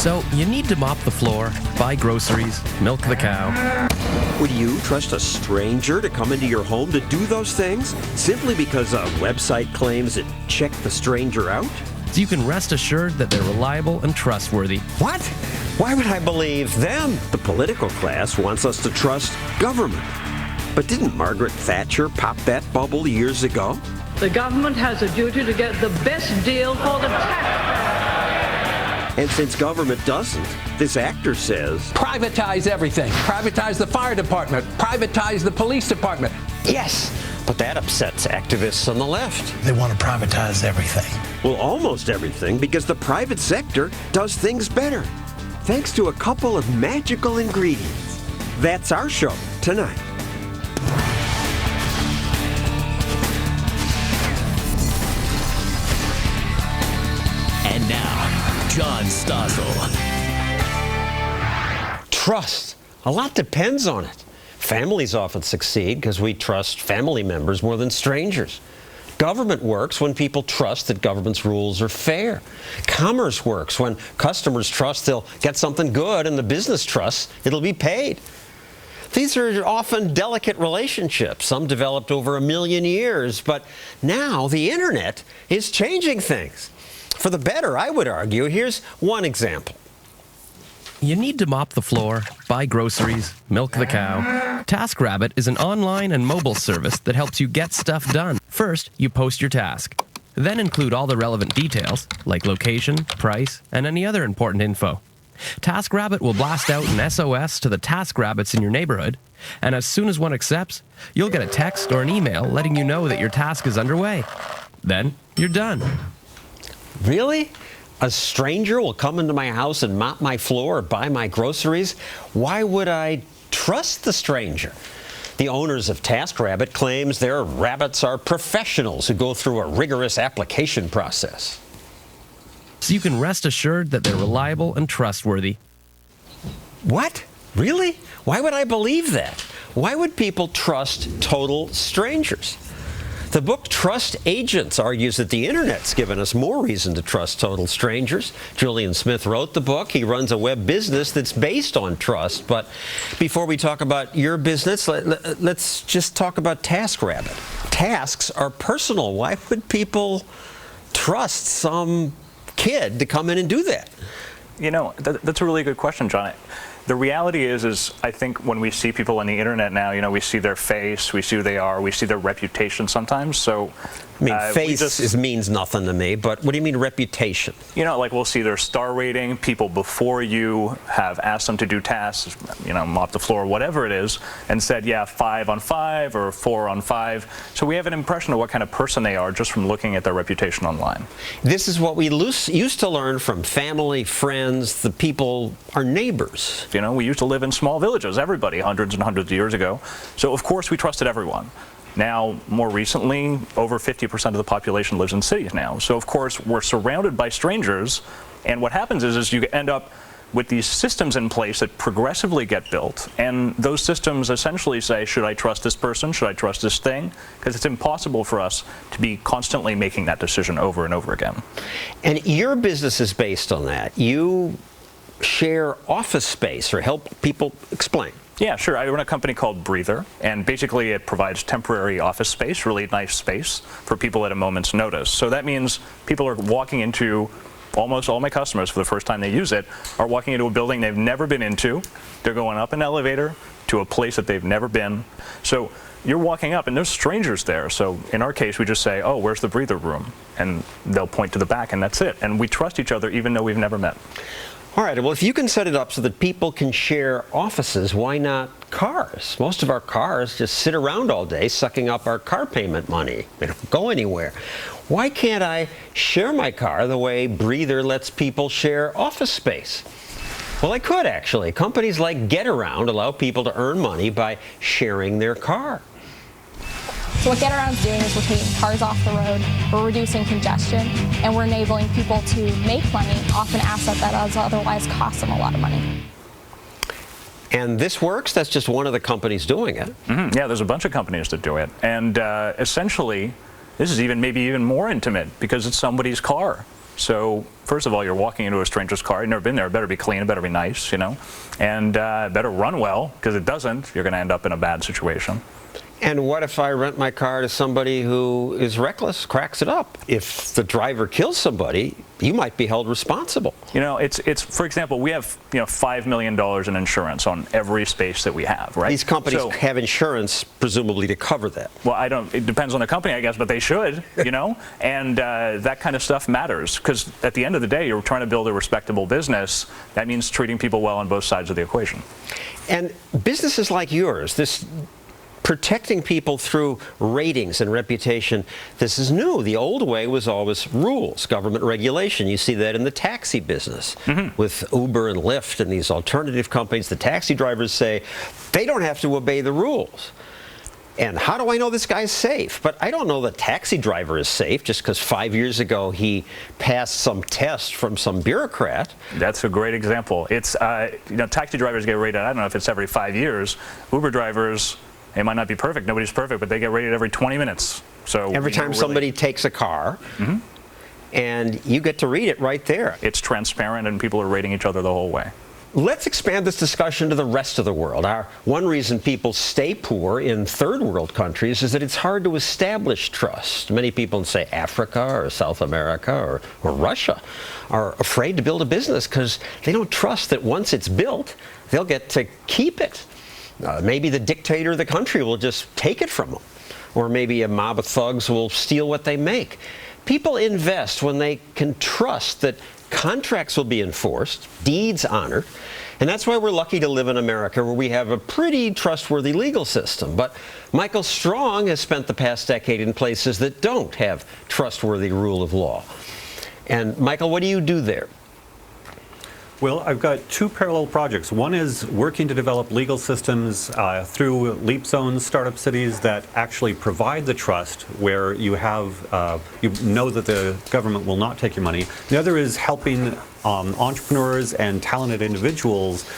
So you need to mop the floor, buy groceries, milk the cow. Would you trust a stranger to come into your home to do those things simply because a website claims it checked the stranger out? So you can rest assured that they're reliable and trustworthy. What? Why would I believe them? The political class wants us to trust government. But didn't Margaret Thatcher pop that bubble years ago? The government has a duty to get the best deal for the taxpayer. And since government doesn't, this actor says, privatize everything. Privatize the fire department. Privatize the police department. yes, but that upsets activists on the left. They want to privatize everything. Well, almost everything, because the private sector does things better, thanks to a couple of magical ingredients. That's our show tonight. And now, John Stossel. Trust. A lot depends on it. Families often succeed because we trust family members more than strangers. Government works when people trust that government's rules are fair. Commerce works when customers trust they'll get something good and the business trusts it'll be paid. These are often delicate relationships, some developed over 1 million years, but now the internet is changing things. For the better, I would argue. Here's one example. You need to mop the floor, buy groceries, milk the cow. TaskRabbit is an online and mobile service that helps you get stuff done. First, you post your task. Then include all the relevant details, like location, price, and any other important info. TaskRabbit will blast out an SOS to the TaskRabbits in your neighborhood, and as soon as one accepts, you'll get a text or an email letting you know that your task is underway. Then, you're done. Really? A stranger will come into my house and mop my floor or buy my groceries? Why would I trust the stranger? The owners of TaskRabbit claims their rabbits are professionals who go through a rigorous application process. So you can rest assured that they're reliable and trustworthy. What? Really? Why would I believe that? Why would people trust total strangers? The book Trust Agents argues that the internet's given us more reason to trust total strangers. Julian Smith wrote the book. He runs a web business that's based on trust. But before we talk about your business, let's just talk about TaskRabbit. Tasks are personal. Why would people trust some kid to come in and do that? You know, that's a really good question, John. The reality is I think when we see people on the internet now, you know, we see their face, we see who they are, we see their reputation sometimes. So, I mean, face means nothing to me, but what do you mean reputation? You know, like we'll see their star rating, people before you have asked them to do tasks, you know, mop the floor, whatever it is, and said, yeah, 5 on 5 or 4 on 5. So we have an impression of what kind of person they are just from looking at their reputation online. This is what we used to learn from family, friends, the people, our neighbors. You know, we used to live in small villages, everybody, hundreds and hundreds of years ago. So, of course, we trusted everyone. Now, more recently, over 50% of the population lives in cities now. So, of course, we're surrounded by strangers. And what happens is you end up with these systems in place that progressively get built. And those systems essentially say, should I trust this person? Should I trust this thing? Because it's impossible for us to be constantly making that decision over and over again. And your business is based on that. You share office space or help people. Explain. Yeah, sure. I run a company called Breather, and basically it provides temporary office space, really nice space for people at a moment's notice. So that means people are walking into, almost all my customers for the first time they use it, are walking into a building they've never been into. They're going up an elevator to a place that they've never been. So you're walking up and there's strangers there. So in our case, we just say, oh, where's the Breather room? And they'll point to the back and that's it. And we trust each other even though we've never met. All right, well, if you can set it up so that people can share offices, why not cars? Most of our cars just sit around all day sucking up our car payment money. They don't go anywhere. Why can't I share my car the way Breather lets people share office space? Well, I could actually. Companies like GetAround allow people to earn money by sharing their car. So what GetAround's doing is we're taking cars off the road, we're reducing congestion, and we're enabling people to make money off an asset that does otherwise cost them a lot of money. And this works? That's just one of the companies doing it. Mm-hmm. Yeah, there's a bunch of companies that do it. And essentially, this is maybe even more intimate because it's somebody's car. So first of all, you're walking into a stranger's car. You've never been there. It better be clean. It better be nice, and it better run well, because it doesn't, you're going to end up in a bad situation. And what if I rent my car to somebody who is reckless, cracks it up? If the driver kills somebody, you might be held responsible. It's for example, we have $5 million in insurance on every space that we have, right? These companies have insurance, presumably, to cover that. Well, it depends on the company, I guess, but they should, and that kind of stuff matters, because at the end of the day, you're trying to build a respectable business. That means treating people well on both sides of the equation. And businesses like yours, this protecting people through ratings and reputation, this is new. The old way was always rules, government regulation. You see that in the taxi business with Uber and Lyft and these alternative companies. The taxi drivers say they don't have to obey the rules. And how do I know this guy's safe? But I don't know the taxi driver is safe just because 5 years ago he passed some test from some bureaucrat. That's a great example. It's, taxi drivers get rated, I don't know if it's every 5 years. Uber drivers, it might not be perfect, nobody's perfect, but they get rated every 20 minutes. So every time somebody takes a car, and you get to read it right there. It's transparent, and people are rating each other the whole way. Let's expand this discussion to the rest of the world. One reason people stay poor in third world countries is that it's hard to establish trust. Many people in, say, Africa or South America or Russia are afraid to build a business because they don't trust that once it's built, they'll get to keep it. Maybe the dictator of the country will just take it from them. Or maybe a mob of thugs will steal what they make. People invest when they can trust that contracts will be enforced, deeds honored, and that's why we're lucky to live in America, where we have a pretty trustworthy legal system. But Michael Strong has spent the past decade in places that don't have trustworthy rule of law. And Michael, what do you do there? Well, I've got two parallel projects. One is working to develop legal systems through leap zones, startup cities that actually provide the trust, where you have, you know that the government will not take your money. The other is helping entrepreneurs and talented individuals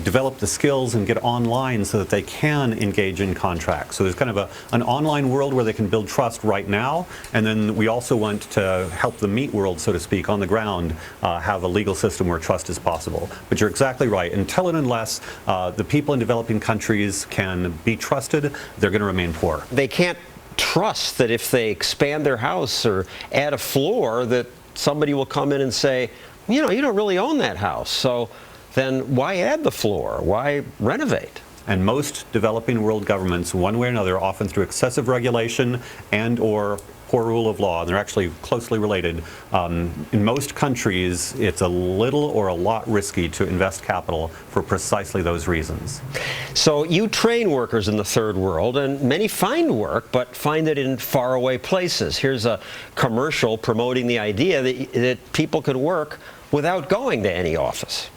develop the skills and get online so that they can engage in contracts. So there's kind of an online world where they can build trust right now, and then we also want to help the meat world, so to speak, on the ground, have a legal system where trust is possible. But you're exactly right. Until and unless the people in developing countries can be trusted, they're going to remain poor. They can't trust that if they expand their house or add a floor that somebody will come in and say, you don't really own that house, so then why add the floor? Why renovate? And most developing world governments, one way or another, often through excessive regulation and or poor rule of law, and they're actually closely related. In most countries, it's a little or a lot risky to invest capital for precisely those reasons. So you train workers in the third world, and many find work, but find it in faraway places. Here's a commercial promoting the idea that people could work without going to any office.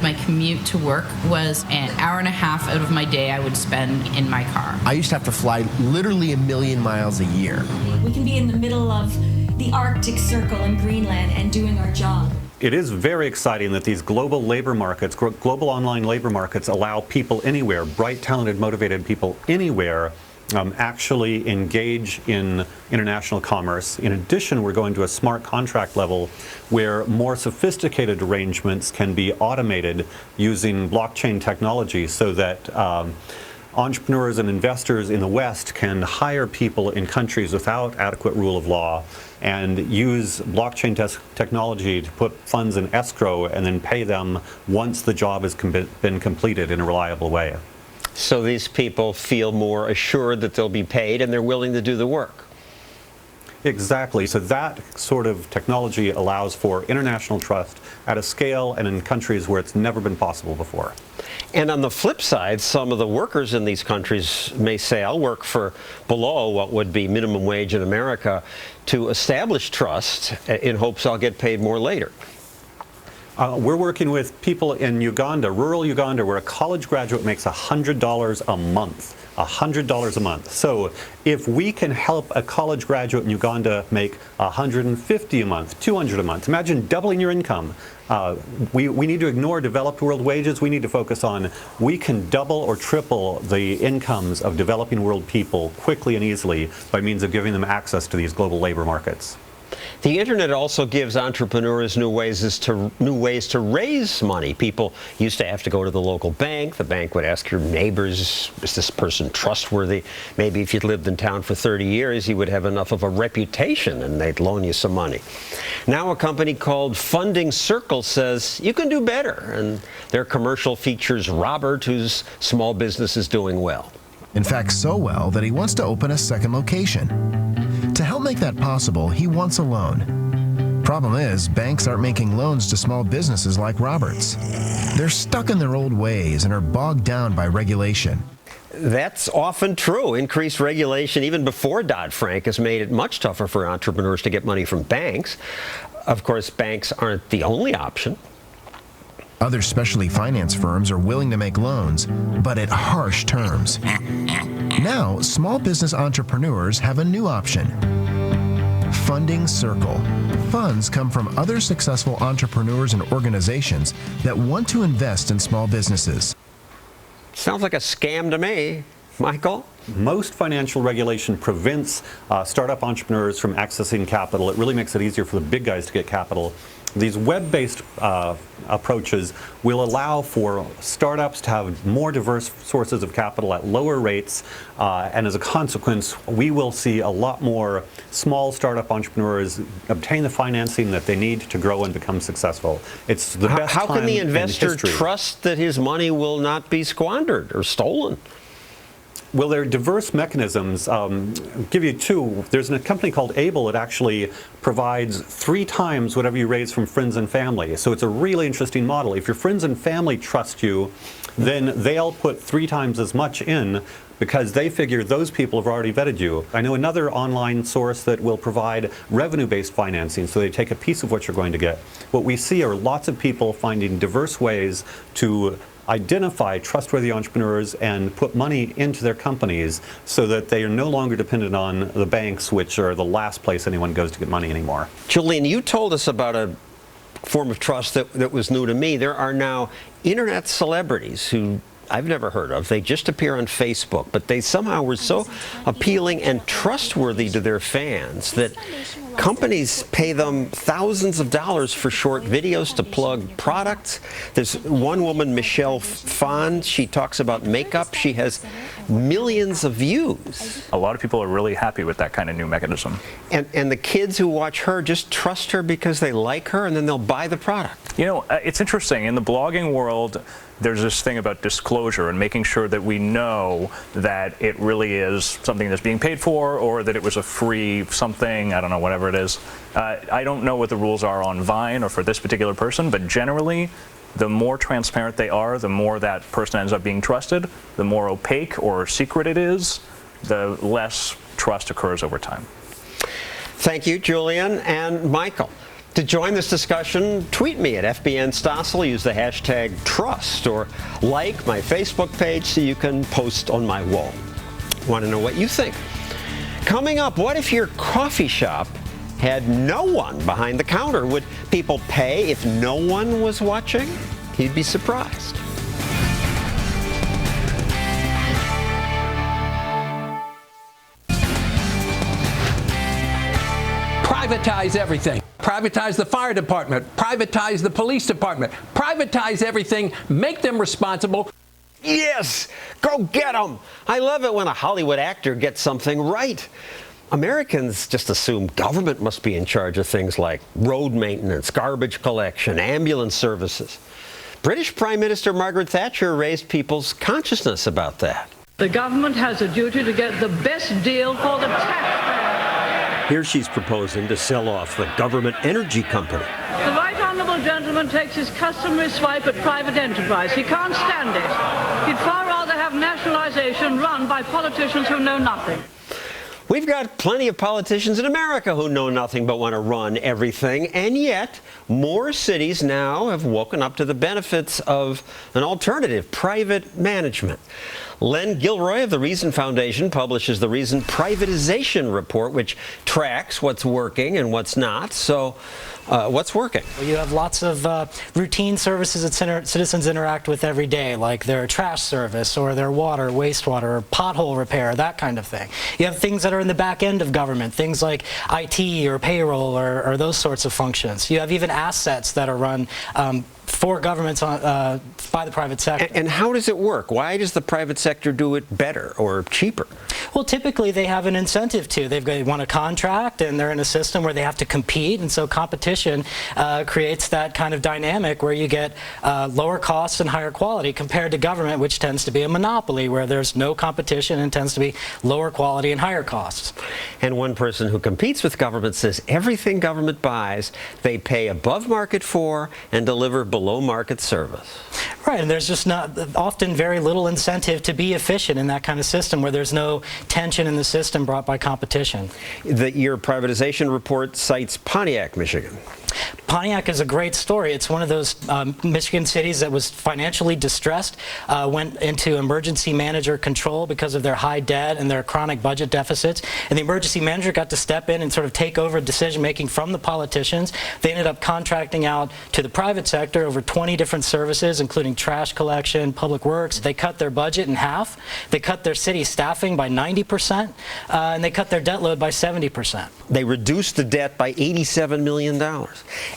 My commute to work was an hour and a half out of my day I would spend in my car. I used to have to fly literally 1 million miles a year. We can be in the middle of the Arctic Circle in Greenland and doing our job. It is very exciting that these global labor markets, global online labor markets, allow people anywhere, bright, talented, motivated people anywhere, actually engage in international commerce. In addition, we're going to a smart contract level where more sophisticated arrangements can be automated using blockchain technology, so that entrepreneurs and investors in the West can hire people in countries without adequate rule of law and use blockchain technology to put funds in escrow and then pay them once the job has been completed in a reliable way. So these people feel more assured that they'll be paid, and they're willing to do the work. Exactly. So that sort of technology allows for international trust at a scale and in countries where it's never been possible before. And on the flip side, some of the workers in these countries may say, I'll work for below what would be minimum wage in America to establish trust in hopes I'll get paid more later. We're working with people in Uganda, rural Uganda, where a college graduate makes $100 a month. $100 a month. So if we can help a college graduate in Uganda make $150 a month, $200 a month, imagine doubling your income. We need to ignore developed world wages. We need to focus on, we can double or triple the incomes of developing world people quickly and easily by means of giving them access to these global labor markets. The internet also gives entrepreneurs new ways to raise money. People used to have to go to the local bank. The bank would ask your neighbors, is this person trustworthy? Maybe if you'd lived in town for 30 years, you would have enough of a reputation and they'd loan you some money. Now a company called Funding Circle says you can do better, and their commercial features Robert, whose small business is doing well. In fact, so well that he wants to open a second location. To help make that possible, he wants a loan. Problem is, banks aren't making loans to small businesses like Robert's. They're stuck in their old ways and are bogged down by regulation. That's often true. Increased regulation, even before Dodd-Frank, has made it much tougher for entrepreneurs to get money from banks. Of course, banks aren't the only option. Other specialty finance firms are willing to make loans, but at harsh terms. Now, small business entrepreneurs have a new option. Funding Circle. Funds come from other successful entrepreneurs and organizations that want to invest in small businesses. Sounds like a scam to me. Michael? Most financial regulation prevents startup entrepreneurs from accessing capital. It really makes it easier for the big guys to get capital. These web-based approaches will allow for startups to have more diverse sources of capital at lower rates, and as a consequence, we will see a lot more small startup entrepreneurs obtain the financing that they need to grow and become successul. It's the best How can the time investor in history. trust that his money will not be squandered or stolen? Well, there are diverse mechanisms. I'll give you two. There's a company called Able that actually provides 3 times whatever you raise from friends and family. So it's a really interesting model. If your friends and family trust you, then they'll put 3 times as much in because they figure those people have already vetted you. I know another online source that will provide revenue-based financing, so they take a piece of what you're going to get. What we see are lots of people finding diverse ways to identify trustworthy entrepreneurs and put money into their companies so that they are no longer dependent on the banks, which are the last place anyone goes to get money anymore. Julian, you told us about a form of trust that was new to me. There are now internet celebrities who I've never heard of. They just appear on Facebook, but they somehow were so appealing and trustworthy to their fans that companies pay them thousands of dollars for short videos to plug products. There's one woman, Michelle Phan, she talks about makeup. She has millions of views. A lot of people are really happy with that kind of new mechanism. And the kids who watch her just trust her because they like her, and then they'll buy the product. You know, it's interesting. In the blogging world, there's this thing about disclosure and making sure that we know that it really is something that's being paid for, or that it was a free something, I don't know, whatever it is. I don't know what the rules are on Vine or for this particular person, but generally, the more transparent they are, the more that person ends up being trusted. The more opaque or secret it is, the less trust occurs over time. Thank you, Julian and Michael. To join this discussion, tweet me at FBN Stossel, use the hashtag trust, or like my Facebook page so you can post on my wall. Want to know what you think? Coming up, what if your coffee shop had no one behind the counter? Would people pay if no one was watching? You'd be surprised. Privatize everything. Privatize the fire department. Privatize the police department. Privatize everything. Make them responsible. Yes! Go get them! I love it when a Hollywood actor gets something right. Americans just assume government must be in charge of things like road maintenance, garbage collection, ambulance services. British Prime Minister Margaret Thatcher raised people's consciousness about that. The government has a duty to get the best deal for the taxpayer. Here she's proposing to sell off the government energy company. The right honourable gentleman takes his customary swipe at private enterprise. He can't stand it. He'd far rather have nationalisation run by politicians who know nothing. We've got plenty of politicians in America who know nothing but want to run everything, and yet more cities now have woken up to the benefits of an alternative, private management. Len Gilroy of the Reason Foundation publishes the Reason Privatization Report, which tracks what's working and what's not. So What's working? Well, you have lots of routine services that citizens interact with every day, like their trash service or their water, wastewater, or pothole repair, that kind of thing. You have things that are in the back end of government, things like IT or payroll or those sorts of functions. You have even assets that are run for governments by the private sector. And how does it work? Why does the private sector do it better or cheaper? Well, typically they have an incentive to. They want a contract, and they're in a system where they have to compete, and so competition creates that kind of dynamic where you get lower costs and higher quality compared to government, which tends to be a monopoly where there's no competition and tends to be lower quality and higher costs. And one person who competes with government says everything government buys, they pay above market for and deliver below market service. Right, and there's just not often very little incentive to be efficient in that kind of system where there's no tension in the system brought by competition. Your privatization report cites Pontiac, Michigan. Pontiac is a great story. It's one of those Michigan cities that was financially distressed, went into emergency manager control because of their high debt and their chronic budget deficits. And the emergency manager got to step in and sort of take over decision-making from the politicians. They ended up contracting out to the private sector over 20 different services, including trash collection, public works. They cut their budget in half. They cut their city staffing by 90%, and they cut their debt load by 70%. They reduced the debt by $87 million.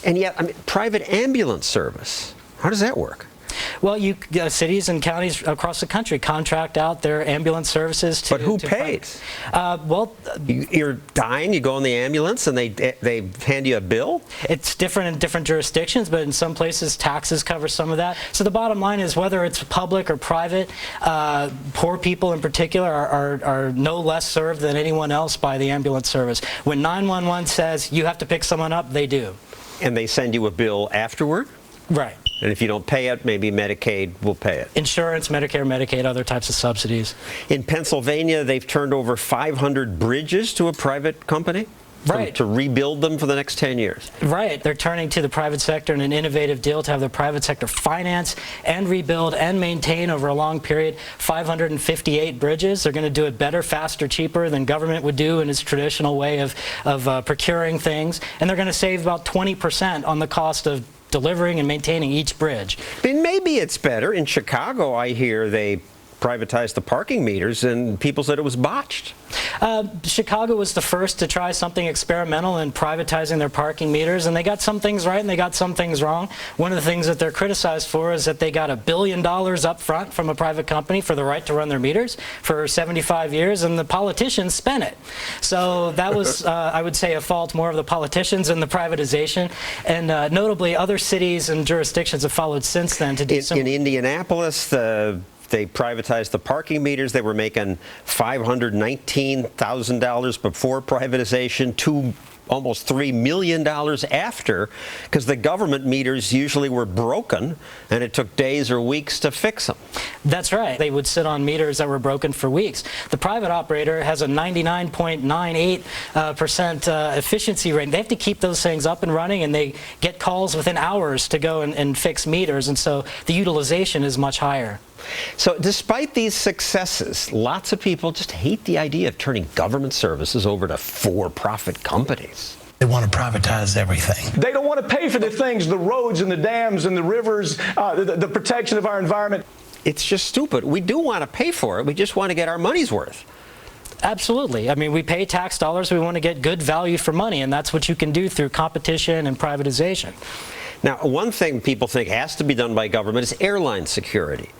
And yet, I mean, private ambulance service, how does that work? Well, cities and counties across the country contract out their ambulance services to. But who pays? Well, you're dying, you go in the ambulance, and they hand you a bill? It's different in different jurisdictions, but in some places taxes cover some of that. So the bottom line is whether it's public or private, poor people in particular are no less served than anyone else by the ambulance service. When 911 says you have to pick someone up, they do. And they send you a bill afterward? Right. And if you don't pay it, maybe Medicaid will pay it. Insurance, Medicare, Medicaid, other types of subsidies. In Pennsylvania, they've turned over 500 bridges to a private company? Right. To rebuild them for the next 10 years. Right. They're turning to the private sector in an innovative deal to have the private sector finance and rebuild and maintain over a long period 558 bridges. They're going to do it better, faster, cheaper than government would do in its traditional way of procuring things. And they're going to save about 20% on the cost of delivering and maintaining each bridge. And maybe it's better. In Chicago, I hear they privatized the parking meters, and people said it was botched. Chicago was the first to try something experimental in privatizing their parking meters, and they got some things right and they got some things wrong. One of the things that they're criticized for is that they got $1 billion up front from a private company for the right to run their meters for 75 years, and the politicians spent it. So that was, I would say, a fault more of the politicians than the privatization. And notably, other cities and jurisdictions have followed since then to do in Indianapolis, they privatized the parking meters. They were making $519,000 before privatization, almost $3 million after, because the government meters usually were broken, and it took days or weeks to fix them. That's right. They would sit on meters that were broken for weeks. The private operator has a 99.98% efficiency rate. They have to keep those things up and running, and they get calls within hours to go and fix meters, and so the utilization is much higher. So despite these successes, lots of people just hate the idea of turning government services over to for-profit companies. They want to privatize everything. They don't want to pay for the things, the roads and the dams and the rivers, the protection of our environment. It's just stupid. We do want to pay for it. We just want to get our money's worth. Absolutely. I mean, we pay tax dollars. We want to get good value for money, and that's what you can do through competition and privatization. Now, one thing people think has to be done by government is airline security.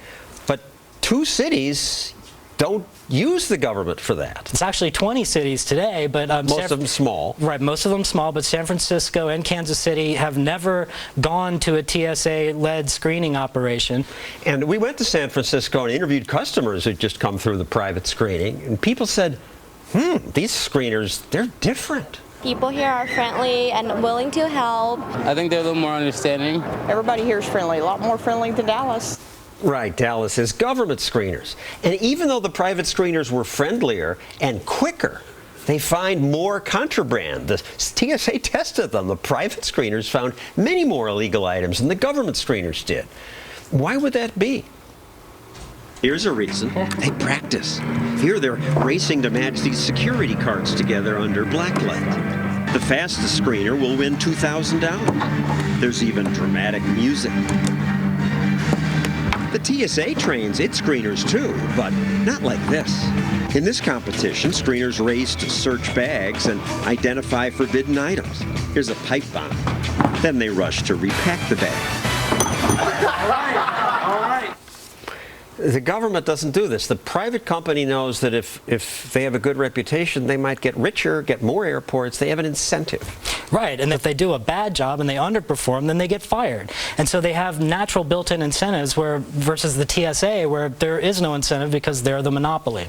But 2 cities don't use the government for that. It's actually 20 cities today, but most of them small. Right, most of them small, but San Francisco and Kansas City have never gone to a TSA-led screening operation. And we went to San Francisco and interviewed customers who'd just come through the private screening, and people said, these screeners, they're different. People here are friendly and willing to help. I think they're a little more understanding. Everybody here is friendly, a lot more friendly than Dallas. Right, Dallas is government screeners. And even though the private screeners were friendlier and quicker, they find more contraband. The TSA tested them. The private screeners found many more illegal items than the government screeners did. Why would that be? Here's a reason. They practice. Here they're racing to match these security cards together under black light. The fastest screener will win $2,000. There's even dramatic music. The TSA trains its screeners too, but not like this. In this competition, screeners race to search bags and identify forbidden items. Here's a pipe bomb. Then they rush to repack the bag. All right. The government doesn't do this. The private company knows that if they have a good reputation, they might get richer, get more airports. They have an incentive. Right, and if they do a bad job and they underperform, then they get fired. And so they have natural built-in incentives versus the TSA, where there is no incentive because they're the monopoly.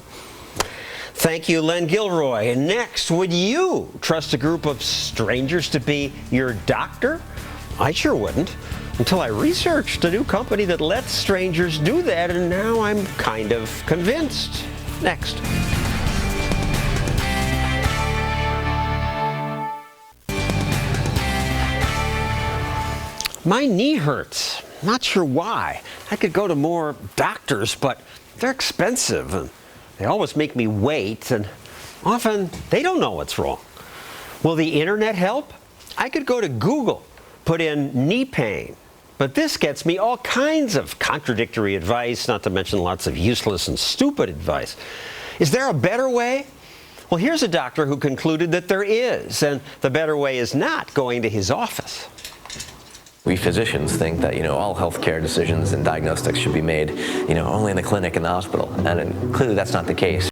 Thank you, Len Gilroy. And next, would you trust a group of strangers to be your doctor? I sure wouldn't, until I researched a new company that lets strangers do that, and now I'm kind of convinced. Next. My knee hurts. Not sure why. I could go to more doctors, but they're expensive, and they always make me wait, and often they don't know what's wrong. Will the internet help? I could go to Google, put in knee pain, but this gets me all kinds of contradictory advice, not to mention lots of useless and stupid advice. Is there a better way? Well, here's a doctor who concluded that there is, and the better way is not going to his office. We physicians think that, all healthcare decisions and diagnostics should be made, only in the clinic and the hospital. And clearly that's not the case.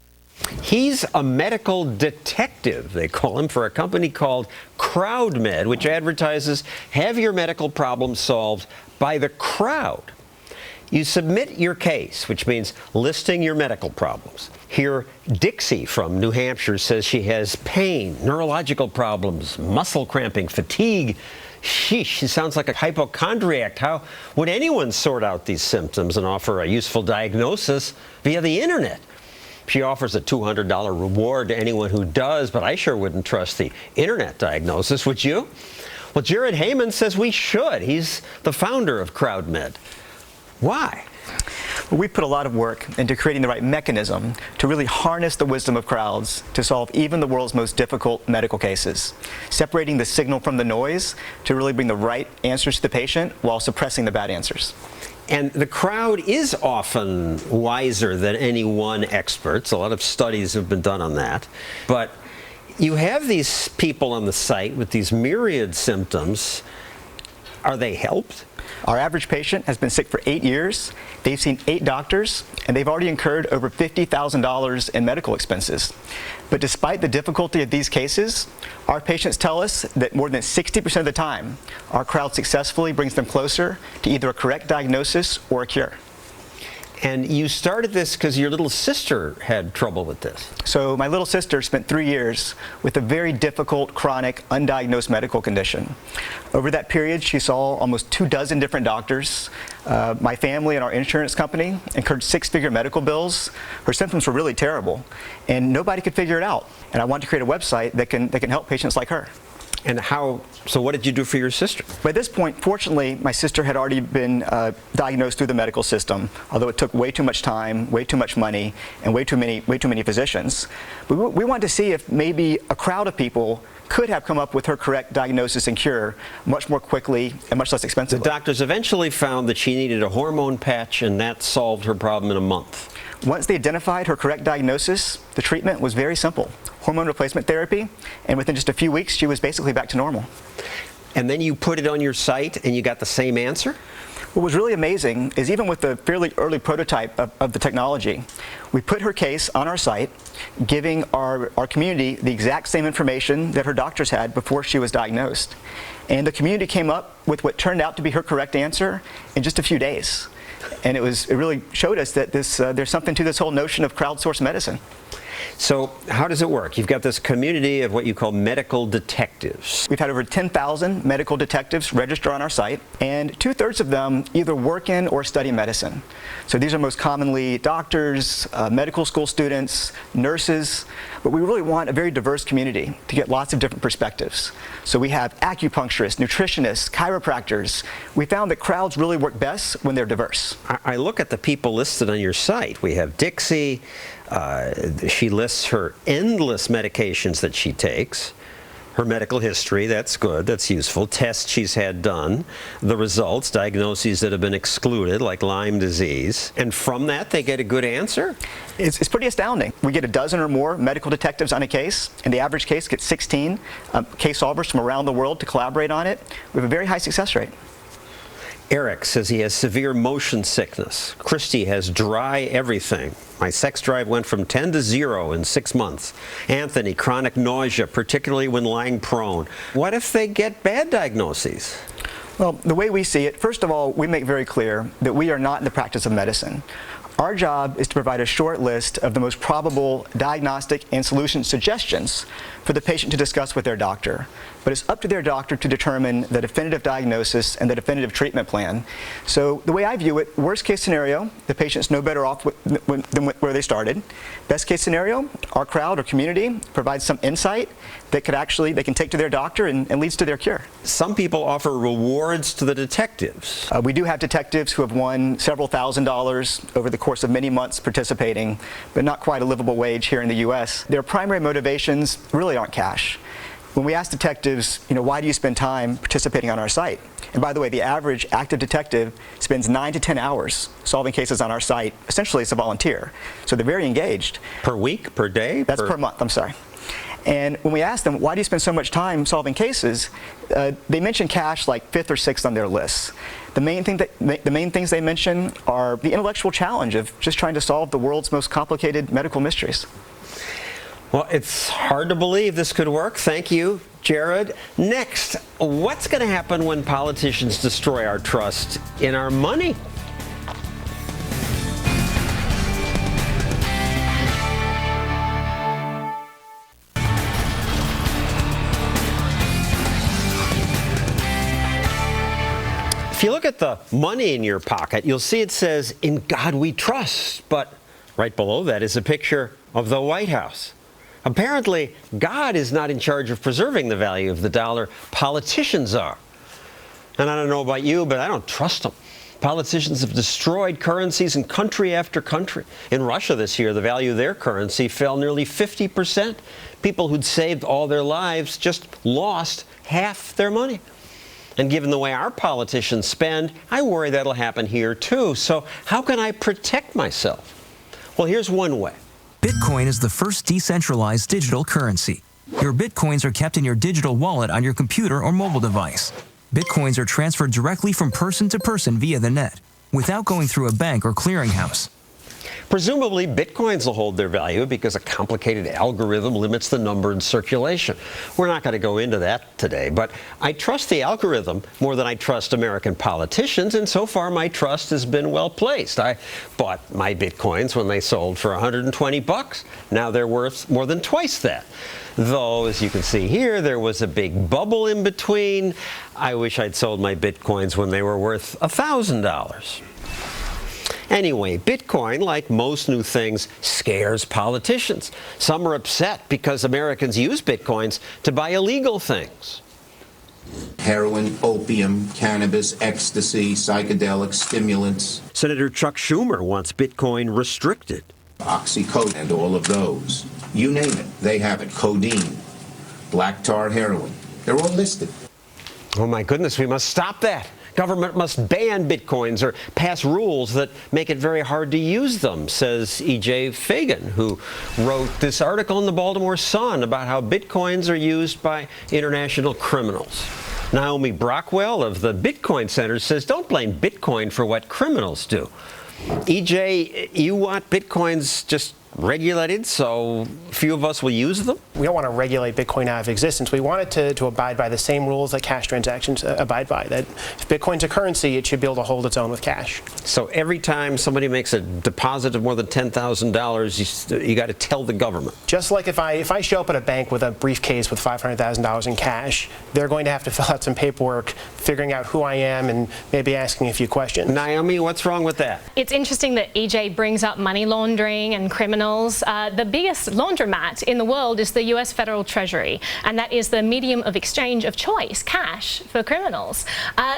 He's a medical detective, they call him, for a company called CrowdMed, which advertises, have your medical problems solved by the crowd. You submit your case, which means listing your medical problems. Here, Dixie from New Hampshire says she has pain, neurological problems, muscle cramping, fatigue. Sheesh, she sounds like a hypochondriac. How would anyone sort out these symptoms and offer a useful diagnosis via the internet? She offers a $200 reward to anyone who does, but I sure wouldn't trust the internet diagnosis, would you? Well, Jared Heyman says we should. He's the founder of CrowdMed. Why? Well, we put a lot of work into creating the right mechanism to really harness the wisdom of crowds to solve even the world's most difficult medical cases, separating the signal from the noise to really bring the right answers to the patient while suppressing the bad answers. And the crowd is often wiser than any one expert. A lot of studies have been done on that. But you have these people on the site with these myriad symptoms. Are they helped? Our average patient has been sick for 8 years. They've seen 8 doctors, and they've already incurred over $50,000 in medical expenses. But despite the difficulty of these cases, our patients tell us that more than 60% of the time, our crowd successfully brings them closer to either a correct diagnosis or a cure. And you started this because your little sister had trouble with this. So my little sister spent 3 years with a very difficult, chronic, undiagnosed medical condition. Over that period, she saw almost 24 different doctors. My family and our insurance company incurred 6-figure medical bills. Her symptoms were really terrible, and nobody could figure it out. And I wanted to create a website that can help patients like her. And so what did you do for your sister? By this point, fortunately, my sister had already been diagnosed through the medical system, although it took way too much time, way too much money, and way too many physicians. We wanted to see if maybe a crowd of people could have come up with her correct diagnosis and cure much more quickly and much less expensively. The doctors eventually found that she needed a hormone patch, and that solved her problem in a month. Once they identified her correct diagnosis, the treatment was very simple. Hormone replacement therapy, and within just a few weeks, she was basically back to normal. And then you put it on your site, and you got the same answer? What was really amazing is even with the fairly early prototype of the technology, we put her case on our site, giving our community the exact same information that her doctors had before she was diagnosed. And the community came up with what turned out to be her correct answer in just a few days. And it really showed us that there's something to this whole notion of crowdsourced medicine. So how does it work? You've got this community of what you call medical detectives. We've had over 10,000 medical detectives register on our site, and 2/3 of them either work in or study medicine. So these are most commonly doctors, medical school students, nurses, but we really want a very diverse community to get lots of different perspectives. So we have acupuncturists, nutritionists, chiropractors. We found that crowds really work best when they're diverse. I look at the people listed on your site. We have Dixie. She lists her endless medications that she takes. her medical history, that's good, that's useful, tests she's had done, the results, diagnoses that have been excluded, like Lyme disease, and from that they get a good answer? It's pretty astounding. We get a dozen or more medical detectives on a case, and the average case gets 16 case solvers from around the world to collaborate on it. We have a very high success rate. Eric says he has severe motion sickness. Christy has dry everything. My sex drive went from 10 to 0 in 6 months. Anthony, chronic nausea, particularly when lying prone. What if they get bad diagnoses? Well, the way we see it, first of all, we make very clear that we are not in the practice of medicine. Our job is to provide a short list of the most probable diagnostic and solution suggestions for the patient to discuss with their doctor. But it's up to their doctor to determine the definitive diagnosis and the definitive treatment plan. So the way I view it, worst case scenario, the patient's no better off than where they started. Best case scenario, our crowd or community provides some insight that they can take to their doctor and leads to their cure. Some people offer rewards to the detectives. We do have detectives who have won several $1,000s over the course of many months participating, but not quite a livable wage here in the U.S. Their primary motivations really aren't cash. When we ask detectives, why do you spend time participating on our site? And by the way, the average active detective spends 9 to 10 hours solving cases on our site. Essentially, it's a volunteer. So they're very engaged. Per week, per day? That's per month, I'm sorry. And when we ask them, why do you spend so much time solving cases, they mention cash like 5th or 6th on their lists. The main things they mention are the intellectual challenge of just trying to solve the world's most complicated medical mysteries. Well, it's hard to believe this could work. Thank you, Jared. Next, what's going to happen when politicians destroy our trust in our money? If you look at the money in your pocket, you'll see it says, "In God we trust," but right below that is a picture of the White House. Apparently, God is not in charge of preserving the value of the dollar. Politicians are. And I don't know about you, but I don't trust them. Politicians have destroyed currencies in country after country. In Russia this year, the value of their currency fell nearly 50%. People who'd saved all their lives just lost half their money. And given the way our politicians spend, I worry that'll happen here too. So how can I protect myself? Well, here's one way. Bitcoin is the first decentralized digital currency. Your Bitcoins are kept in your digital wallet on your computer or mobile device. Bitcoins are transferred directly from person to person via the net, without going through a bank or clearinghouse. Presumably, Bitcoins will hold their value because a complicated algorithm limits the number in circulation. We're not going to go into that today, but I trust the algorithm more than I trust American politicians, and so far my trust has been well placed. I bought my Bitcoins when they sold for $120. Now they're worth more than twice that. Though, as you can see here, there was a big bubble in between. I wish I'd sold my Bitcoins when they were worth $1,000. Anyway, Bitcoin, like most new things, scares politicians. Some are upset because Americans use Bitcoins to buy illegal things. Heroin, opium, cannabis, ecstasy, psychedelics, stimulants. Senator Chuck Schumer wants Bitcoin restricted. Oxycodone and all of those. You name it, they have it. Codeine, black tar heroin. They're all listed. Oh my goodness, we must stop that. Government must ban Bitcoins or pass rules that make it very hard to use them, says E.J. Fagan, who wrote this article in the Baltimore Sun about how Bitcoins are used by international criminals. Naomi Brockwell of the Bitcoin Center says, don't blame Bitcoin for what criminals do. E.J., you want Bitcoins just regulated so few of us will use them? We don't want to regulate Bitcoin out of existence. We want it to abide by the same rules that cash transactions abide by. That if Bitcoin's a currency, it should be able to hold its own with cash. So every time somebody makes a deposit of more than $10,000, you got to tell the government. Just like if I show up at a bank with a briefcase with $500,000 in cash, they're going to have to fill out some paperwork figuring out who I am and maybe asking a few questions. Naomi, what's wrong with that? It's interesting that EJ brings up money laundering and criminals. The biggest laundromat in the world is the US Federal Treasury, and that is the medium of exchange of choice, cash, for criminals.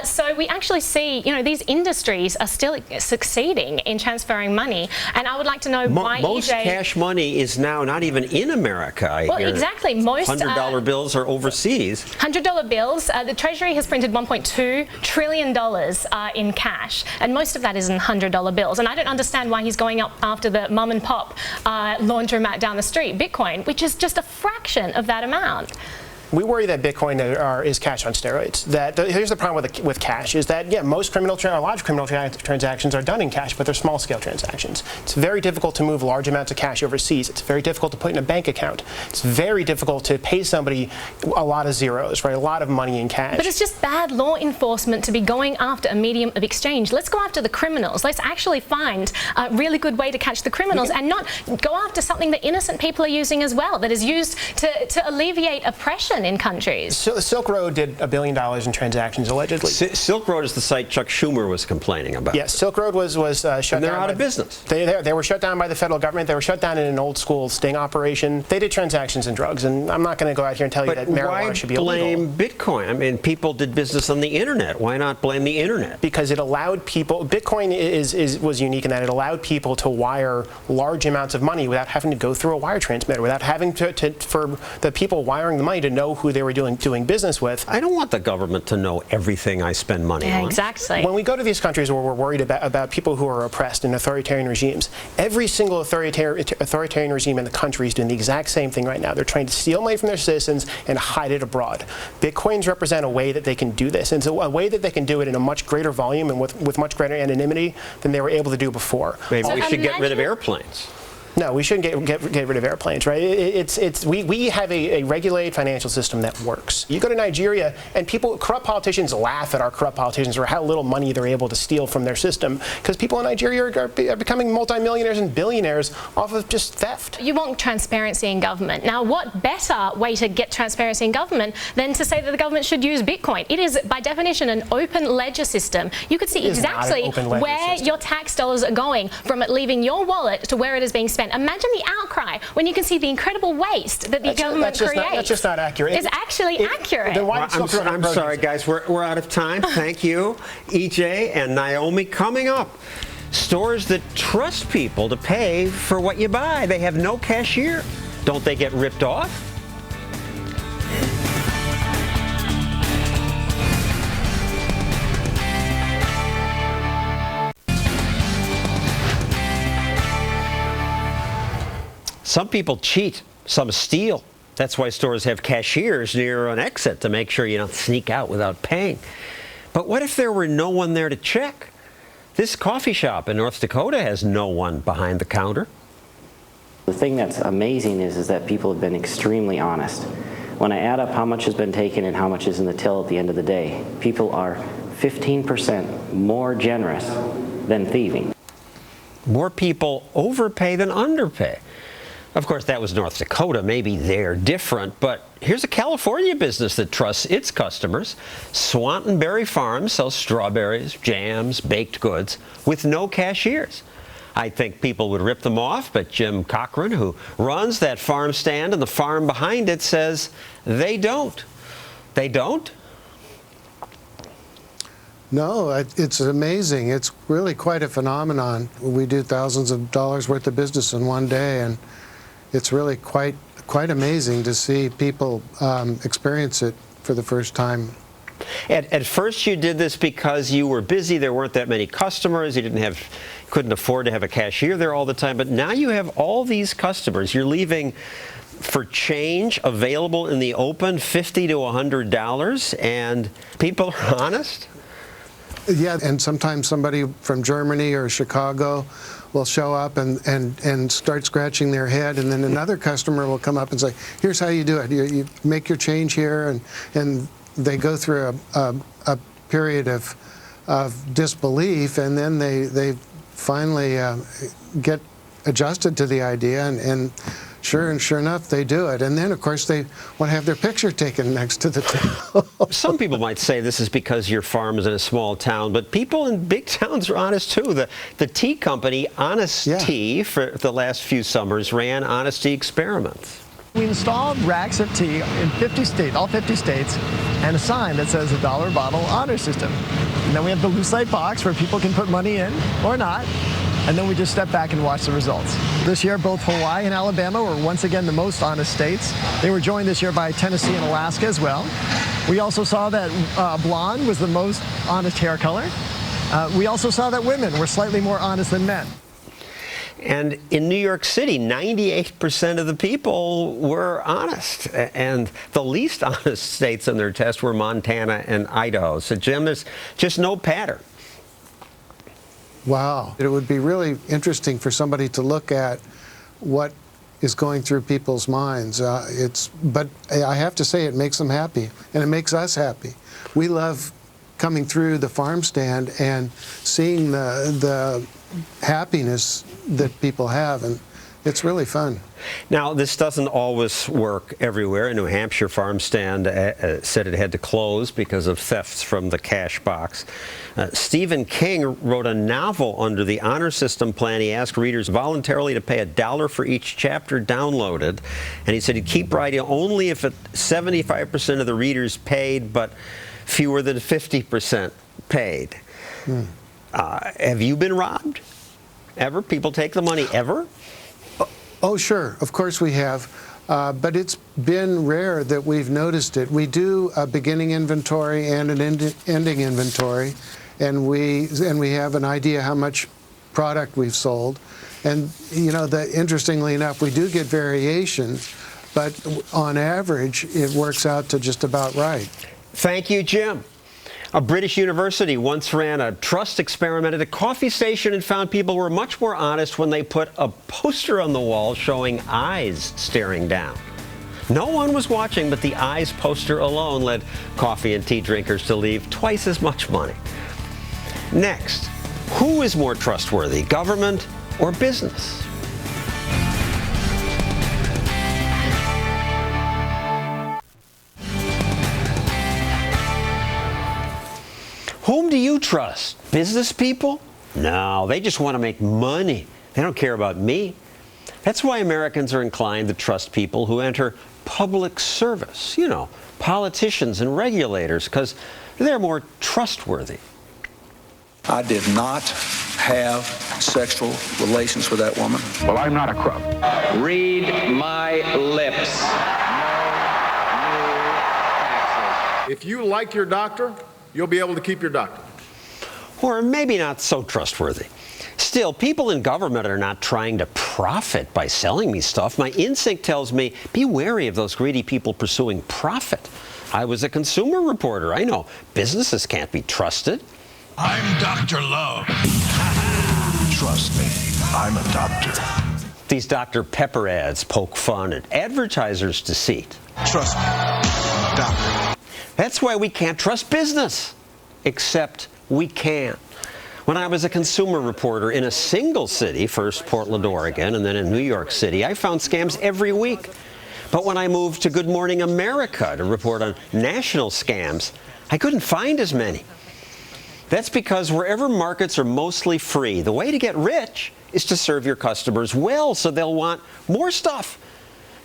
So we actually see, these industries are still succeeding in transferring money, and I would like to know why most EJ... cash money is now not even in America. I hear exactly. Most $100 bills are overseas. $100 bills. The Treasury has printed $1.2 trillion in cash, and most of that is in $100 bills. And I don't understand why he's going up after the mum and pop laundromat down the street, Bitcoin, which is just a fraction of that amount. We worry that Bitcoin is cash on steroids. Here's the problem with cash is that, a lot of criminal transactions are done in cash, but they're small-scale transactions. It's very difficult to move large amounts of cash overseas. It's very difficult to put in a bank account. It's very difficult to pay somebody a lot of zeros, right? A lot of money in cash. But it's just bad law enforcement to be going after a medium of exchange. Let's go after the criminals. Let's actually find a really good way to catch the criminals and not go after something that innocent people are using as well, that is used to alleviate oppression in countries. Silk Road did $1 billion in transactions allegedly. Silk Road is the site Chuck Schumer was complaining about. Yes, Silk Road was shut down. And they're out of business. They were shut down by the federal government. They were shut down in an old school sting operation. They did transactions in drugs, and I'm not going to go out here and tell you that marijuana should be illegal. Why blame Bitcoin? I mean, people did business on the internet. Why not blame the internet? Because it allowed people. Bitcoin was unique in that it allowed people to wire large amounts of money without having to go through a wire transmitter, without having for the people wiring the money to know who they were doing business with. I don't want the government to know everything I spend money on. Exactly. When we go to these countries where we're worried about people who are oppressed in authoritarian regimes, every single authoritarian regime in the country is doing the exact same thing right now. They're trying to steal money from their citizens and hide it abroad. Bitcoins represent a way that they can do this, and it's a way that they can do it in a much greater volume and with much greater anonymity than they were able to do before. Maybe we should get rid of airplanes. No, we shouldn't get rid of airplanes, right? We have a regulated financial system that works. You go to Nigeria, and corrupt politicians laugh at our corrupt politicians or how little money they're able to steal from their system, because people in Nigeria are becoming multimillionaires and billionaires off of just theft. You want transparency in government. Now, what better way to get transparency in government than to say that the government should use Bitcoin? It is, by definition, an open ledger system. You could see exactly where your tax dollars are going from it leaving your wallet to where it is being spent. Imagine the outcry when you can see the incredible waste that the government creates. That's just not accurate. It's actually accurate. I'm sorry, guys. We're out of time. Thank you, EJ and Naomi. Coming up, stores that trust people to pay for what you buy. They have no cashier. Don't they get ripped off? Some people cheat, some steal. That's why stores have cashiers near an exit to make sure you don't sneak out without paying. But what if there were no one there to check? This coffee shop in North Dakota has no one behind the counter. The thing that's amazing is that people have been extremely honest. When I add up how much has been taken and how much is in the till at the end of the day, people are 15% more generous than thieving. More people overpay than underpay. Of course, that was North Dakota. Maybe they're different, but here's a California business that trusts its customers. Swanton Berry Farm sells strawberries, jams, baked goods with no cashiers. I think people would rip them off, but Jim Cochran, who runs that farm stand and the farm behind it, says they don't. They don't? No, it's amazing. It's really quite a phenomenon. We do thousands of dollars worth of business in one day, and it's really quite amazing to see people experience it for the first time. At first you did this because you were busy, there weren't that many customers, you couldn't afford to have a cashier there all the time, but now you have all these customers. You're leaving for change available in the open, $50 to $100, and people are honest? Yeah, and sometimes somebody from Germany or Chicago will show up and start scratching their head, and then another customer will come up and say, here's how you do it. You make your change here, and they go through a period of disbelief, and then they finally get adjusted to the idea, and sure enough, they do it. And then, of course, they want to have their picture taken next to the till. Some people might say this is because your farm is in a small town, but people in big towns are honest too. The tea company, Honest Tea, for the last few summers ran honesty experiments. We installed racks of tea in 50 states, all 50 states, and a sign that says $1 a bottle honor system. And then we have the Lucite box where people can put money in or not. And then we just step back and watch the results. This year, both Hawaii and Alabama were once again the most honest states. They were joined this year by Tennessee and Alaska as well. We also saw that blonde was the most honest hair color. We also saw that women were slightly more honest than men. And in New York City, 98% of the people were honest. And the least honest states in their test were Montana and Idaho. So, Jim, there's just no pattern. Wow. It would be really interesting for somebody to look at what is going through people's minds. But I have to say it makes them happy, and it makes us happy. We love coming through the farm stand and seeing the happiness that people have, and it's really fun. Now, this doesn't always work everywhere. A New Hampshire farm stand said it had to close because of thefts from the cash box. Stephen King wrote a novel under the honor system plan. He asked readers voluntarily to pay $1 for each chapter downloaded, and he said he'd keep writing only if 75% of the readers paid, but fewer than 50% paid. Have you been robbed? Ever? People take the money ever? Oh, sure. Of course we have. But it's been rare that we've noticed it. We do a beginning inventory and an ending inventory, and we have an idea how much product we've sold. And, you know, interestingly enough, we do get variation, but on average, it works out to just about right. Thank you, Jim. A British university once ran a trust experiment at a coffee station and found people were much more honest when they put a poster on the wall showing eyes staring down. No one was watching, but the eyes poster alone led coffee and tea drinkers to leave twice as much money. Next, who is more trustworthy, government or business? Whom do you trust? Business people? No, they just want to make money. They don't care about me. That's why Americans are inclined to trust people who enter public service, you know, politicians and regulators, because they're more trustworthy. I did not have sexual relations with that woman. Well, I'm not a crook. Read my lips. If you like your doctor, you'll be able to keep your doctor. Or maybe not so trustworthy. Still, people in government are not trying to profit by selling me stuff. My instinct tells me, be wary of those greedy people pursuing profit. I was a consumer reporter. I know businesses can't be trusted. I'm Dr. Love. Trust me, I'm a doctor. These Dr. Pepper ads poke fun at advertisers' deceit. Trust me, I'm a doctor. That's why we can't trust business. Except we can. When I was a consumer reporter in a single city, first Portland, Oregon, and then in New York City, I found scams every week. But when I moved to Good Morning America to report on national scams, I couldn't find as many. That's because wherever markets are mostly free, the way to get rich is to serve your customers well, so they'll want more stuff.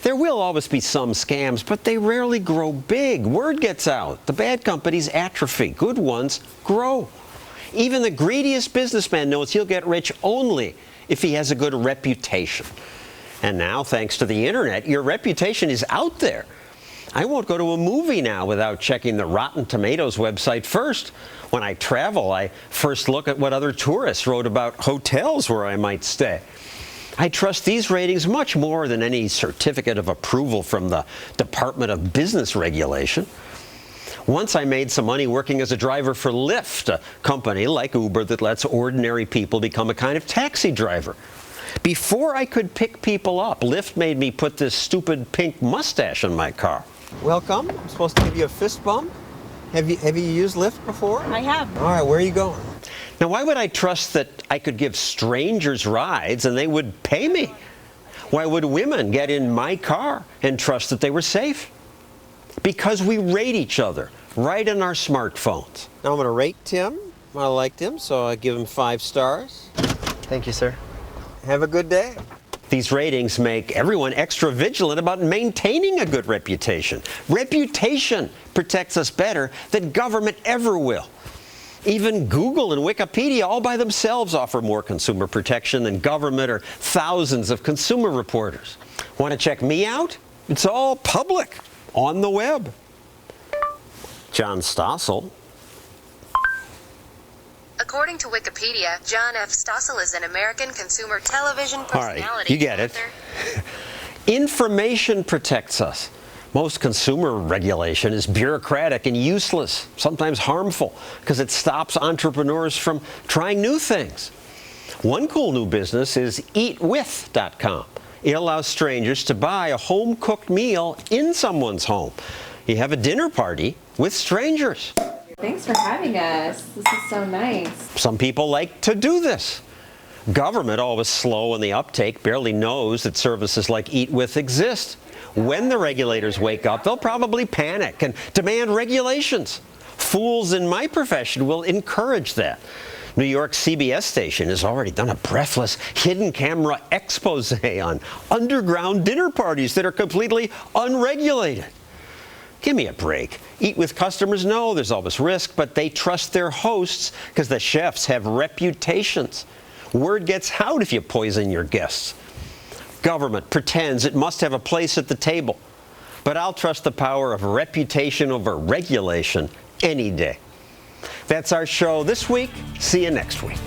There will always be some scams, but they rarely grow big. Word gets out. The bad companies atrophy. Good ones grow. Even the greediest businessman knows he'll get rich only if he has a good reputation. And now, thanks to the internet, your reputation is out there. I won't go to a movie now without checking the Rotten Tomatoes website first. When I travel, I first look at what other tourists wrote about hotels where I might stay. I trust these ratings much more than any certificate of approval from the Department of Business Regulation. Once I made some money working as a driver for Lyft, a company like Uber that lets ordinary people become a kind of taxi driver. Before I could pick people up, Lyft made me put this stupid pink mustache on my car. Welcome. I'm supposed to give you a fist bump. Have you used Lyft before? I have. All right, where are you going? Now, why would I trust that I could give strangers rides and they would pay me? Why would women get in my car and trust that they were safe? Because we rate each other right in our smartphones. Now I'm going to rate Tim. I liked him, so I give him 5 stars. Thank you, sir. Have a good day. These ratings make everyone extra vigilant about maintaining a good reputation. Reputation protects us better than government ever will. Even Google and Wikipedia all by themselves offer more consumer protection than government or thousands of consumer reporters. Want to check me out? It's all public on the web. John Stossel. According to Wikipedia, John F. Stossel is an American consumer television personality. All right, you get it. Information protects us. Most consumer regulation is bureaucratic and useless, sometimes harmful, because it stops entrepreneurs from trying new things. One cool new business is eatwith.com. It allows strangers to buy a home-cooked meal in someone's home. You have a dinner party with strangers. Thanks for having us. This is so nice. Some people like to do this. Government, always slow in the uptake, barely knows that services like Eat With exist. When the regulators wake up, they'll probably panic and demand regulations. Fools in my profession will encourage that. New York's CBS station has already done a breathless hidden camera expose on underground dinner parties that are completely unregulated. Give me a break. Eat With customers know there's always risk, but they trust their hosts because the chefs have reputations. Word gets out if you poison your guests. Government pretends it must have a place at the table, but I'll trust the power of reputation over regulation any day. That's our show this week. See you next week.